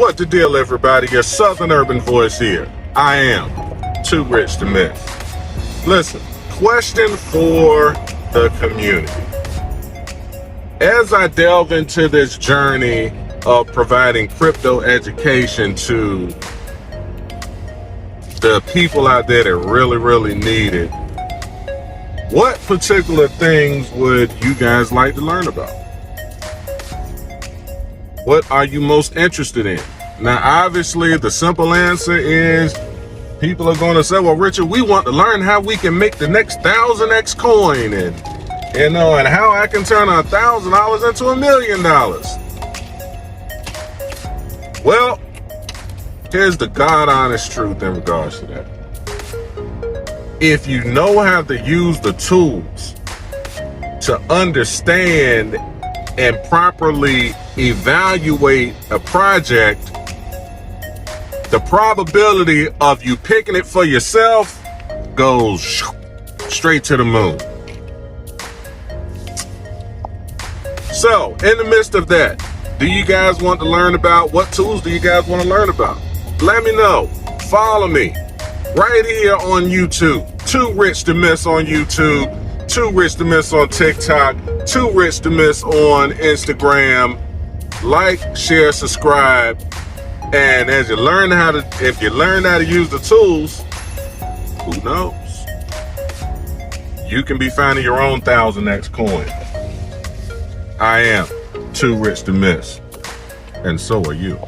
What the deal, everybody? Your Southern Urban voice here. I am too rich to miss. Listen, question for the community. As I delve into this journey of providing crypto education to the people out there that really need it, what particular things would you guys like to learn about? What are you most interested in? Now, obviously, the simple answer is people are going to say, well, Richard, we want to learn how we can make the next 1000x coin and how I can turn $1,000 into $1 million. Well, here's the God honest truth in regards to that. If you know how to use the tools to understand and properly evaluate a project, the probability of you picking it for yourself goes straight to the moon. So, in the midst of that, do you guys want to learn about what tools do you guys want to learn about? Let me know. Follow me right here on YouTube. Too Rich to Miss on YouTube. Too Rich to Miss on TikTok. Too Rich to Miss on Instagram. Like, share, subscribe. And if you learn how to use the tools, who knows? You can be finding your own 1000x coin. I am too rich to miss, and so are you.